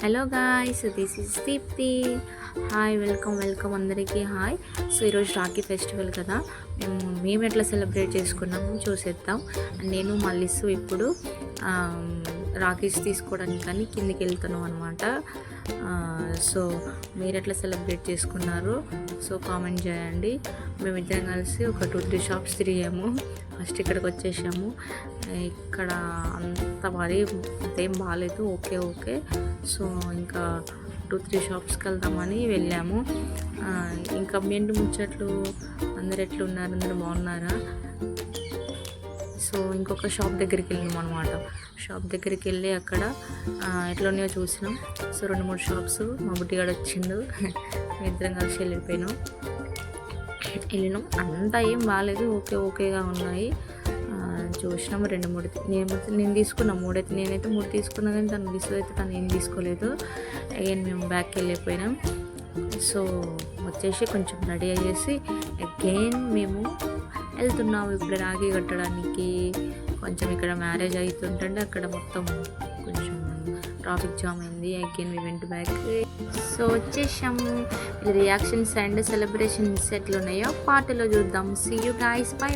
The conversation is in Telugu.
Hello guys, this is Deepti. Hi, welcome అందరికీ హాయ్. సో ఈరోజు రాఖీ ఫెస్టివల్ కదా, మేము ఎట్లా సెలబ్రేట్ చేసుకున్నాము చూసేద్దాం. నేను మల్లిసు ఇప్పుడు రాఖీస్ తీసుకోవడానికి కానీ కిందికి వెళ్తున్నాం అనమాట. సో మీరు ఎట్లా సెలబ్రేట్ చేసుకున్నారు సో కామెంట్ చేయండి. మేమిద్దరం కలిసి ఒక 2-3 షాప్స్ తిరిగాము. ఫస్ట్ ఇక్కడికి వచ్చేసాము. ఇక్కడ అంత మరీ అంతేం బాగాలేదు, ఓకే. సో ఇంకా 2-3 షాప్స్కి వెళ్దామని వెళ్ళాము. ఇంకా మెండు ముచ్చట్లు అందరు ఎట్లున్నారు, అందరు బాగున్నారా? సో ఇంకొక షాప్ దగ్గరికి వెళ్ళాము అనమాట. షాప్ దగ్గరికి వెళ్ళి అక్కడ ఎట్లా ఉన్నాయో చూసినాం. సో 2-3 షాప్స్ మా బుడ్డిగాడు వచ్చిండు, ఇద్దరం కలిసి వెళ్ళినాం. అంతా ఏం బాగాలేదు, ఓకేగా ఉన్నాయి. చూసినాము 2-3 నేను తీసుకున్నా 3 అయితే, నేనైతే 3 తీసుకున్నా కానీ తను అయితే తను ఏం తీసుకోలేదు. అగైన్ మేము బ్యాక్కి వెళ్ళిపోయినాం. సో వచ్చేసి కొంచెం రెడీ అయ్యేసి అగైన్ మేము వెళ్తున్నాము ఇప్పుడు రాఖీ కట్టడానికి. కొంచెం ఇక్కడ మ్యారేజ్ అవుతుంటే అక్కడ మొత్తం కొంచెం ట్రాఫిక్ జామ్ అయింది. Again we went back. So వచ్చేసాము. రియాక్షన్స్ అండ్ సెలబ్రేషన్స్ ఎట్లున్నాయో పాటలో చూద్దాం. See you guys, by.